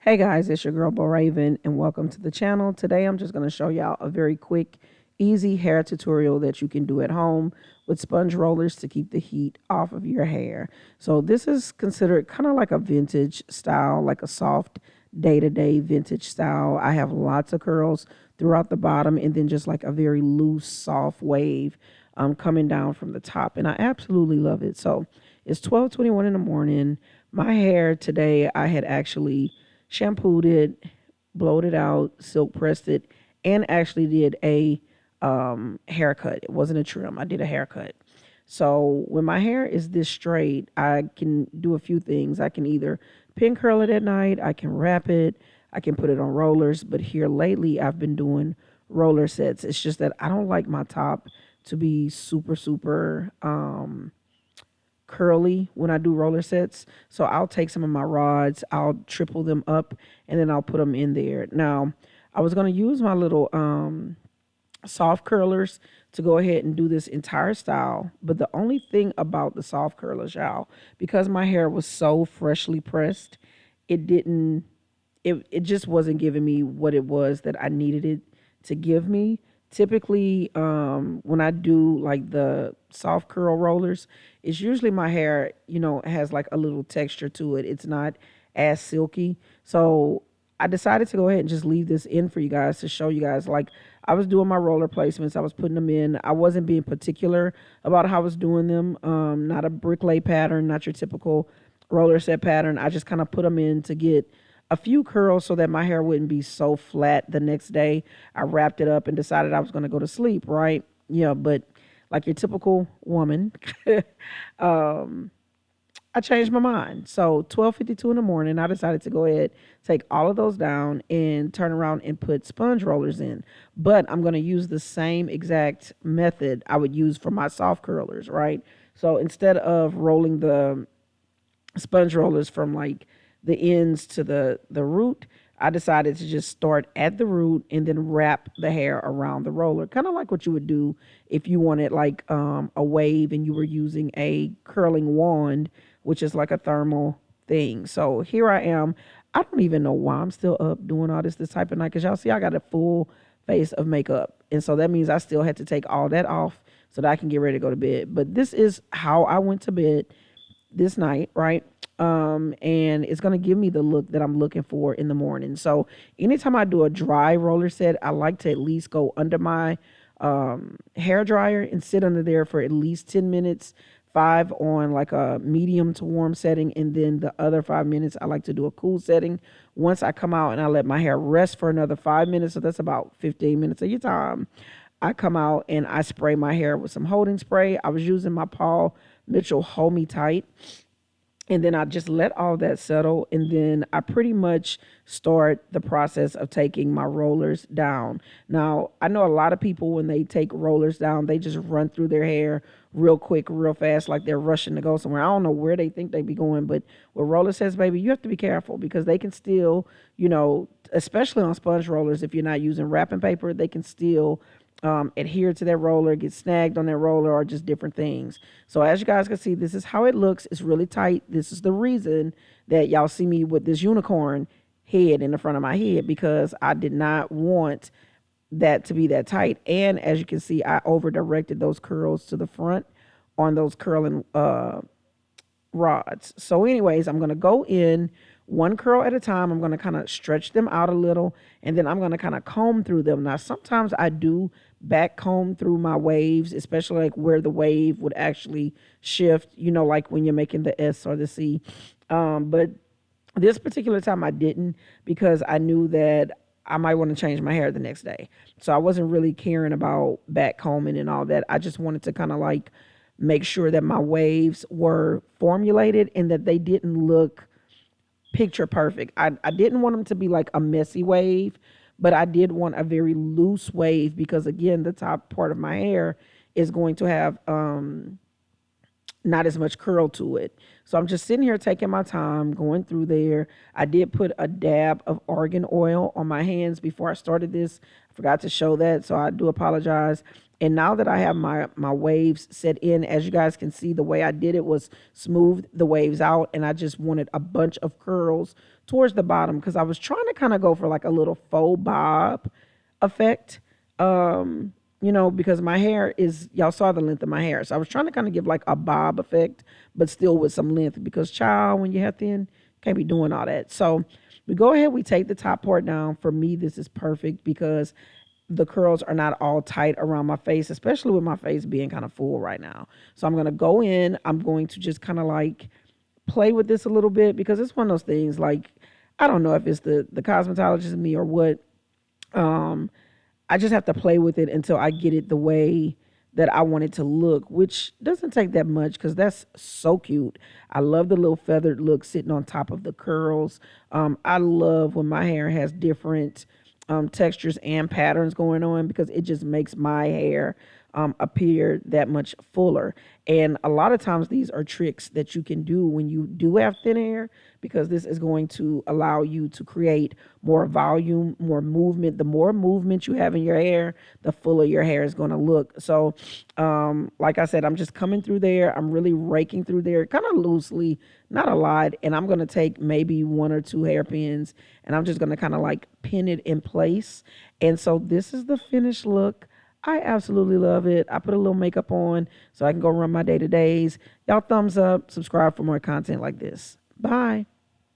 Hey guys, it's your girl Beau Raven and welcome to the channel. Today I'm just going to show y'all a very quick, easy hair tutorial that you can do at home with sponge rollers to keep the heat off of your hair. So this is considered kind of like a vintage style, like a soft day-to-day vintage style. I have lots of curls throughout the bottom and then just like a very loose, soft wave coming down from the top. And I absolutely love it. So it's 12:21 in the morning. My hair today, I had actually shampooed it, blowed it out, silk pressed it, and actually did a haircut. It wasn't a trim. I did a haircut. So when my hair is this straight, I can do a few things. I can either pin curl it at night, I can wrap it, I can put it on rollers. But here lately, I've been doing roller sets. It's just that I don't like my top to be super curly when I do roller sets. So I'll take some of my rods, I'll triple them up, and then I'll put them in there. Now, I was going to use my little soft curlers to go ahead and do this entire style. But the only thing about the soft curlers, y'all, because my hair was so freshly pressed, it didn't, it just wasn't giving me what it was that I needed it to give me. Typically, when I do like the soft curl rollers, it's usually my hair, has like a little texture to it. It's not as silky. So I decided to go ahead and just leave this in for you guys to show you guys. Like, I was doing my roller placements, I was putting them in. I wasn't being particular about how I was doing them. Not a brick lay pattern, not your typical roller set pattern. I just kind of put them in to get a few curls so that my hair wouldn't be so flat the next day. I wrapped it up and decided I was going to go to sleep, right? Yeah, but like your typical woman, I changed my mind. So 12:52 in the morning, I decided to go ahead, take all of those down and turn around and put sponge rollers in. But I'm going to use the same exact method I would use for my soft curlers, right? So instead of rolling the sponge rollers from like the ends to the root, I decided to just start at the root and then wrap the hair around the roller, kind of like what you would do if you wanted like a wave and you were using a curling wand, which is like a thermal thing. So here I am. I don't even know why I'm still up doing all this type of night, because y'all see I got a full face of makeup, and so that means I still had to take all that off so that I can get ready to go to bed. But this is how I went to bed this night, right? And it's gonna give me the look that I'm looking for in the morning. So anytime I do a dry roller set, I like to at least go under my hair dryer and sit under there for at least 10 minutes, five on like a medium to warm setting, and then the other 5 minutes I like to do a cool setting. Once I come out and I let my hair rest for another 5 minutes, so that's about 15 minutes of your time, I come out and I spray my hair with some holding spray. I was using my Paul Mitchell Hold Me Tight. And then I just let all that settle. And then I pretty much start the process of taking my rollers down. Now, I know a lot of people, when they take rollers down, they just run through their hair real quick, real fast, like they're rushing to go somewhere. I don't know where they think they be going, but with roller sets, baby, you have to be careful, because they can still, especially on sponge rollers, if you're not using wrapping paper, they can still adhere to that roller, get snagged on that roller, or just different things. So as you guys can see, this is how it looks. It's really tight. This is the reason that y'all see me with this unicorn head in the front of my head, because I did not want that to be that tight. And as you can see, I over directed those curls to the front on those curling rods. So anyways, I'm going to go in one curl at a time. I'm going to kind of stretch them out a little, and then I'm going to kind of comb through them. Now, sometimes I do back comb through my waves, especially like where the wave would actually shift, like when you're making the S or the C. But this particular time I didn't, because I knew that I might want to change my hair the next day. So I wasn't really caring about back combing and all that. I just wanted to kind of like make sure that my waves were formulated and that they didn't look picture perfect. I didn't want them to be like a messy wave, but I did want a very loose wave, because again, the top part of my hair is going to have not as much curl to it. So I'm just sitting here taking my time, going through there. I did put a dab of argan oil on my hands before I started this. I forgot to show that, so I do apologize. And now that I have my waves set in, as you guys can see, the way I did it was smooth the waves out, and I just wanted a bunch of curls towards the bottom because I was trying to kind of go for like a little faux bob effect. Because my hair is, y'all saw the length of my hair. So I was trying to kind of give like a bob effect, but still with some length because child, when you have thin, can't be doing all that. So we go ahead, we take the top part down. For me, this is perfect because the curls are not all tight around my face, especially with my face being kind of full right now. So I'm going to go in, I'm going to just kind of like play with this a little bit because it's one of those things like, I don't know if it's the cosmetologist in me or what. I just have to play with it until I get it the way that I want it to look, which doesn't take that much because that's so cute. I love the little feathered look sitting on top of the curls. I love when my hair has different textures and patterns going on because it just makes my hair appear that much fuller. And a lot of times these are tricks that you can do when you do have thin hair because this is going to allow you to create more volume, more movement. The more movement you have in your hair, the fuller your hair is going to look. So like I said, I'm just coming through there. I'm really raking through there kind of loosely, not a lot. And I'm going to take maybe 1 or 2 hairpins and I'm just going to kind of like pin it in place. And so this is the finished look. I absolutely love it. I put a little makeup on so I can go run my day-to-days. Y'all thumbs up, subscribe for more content like this. Bye.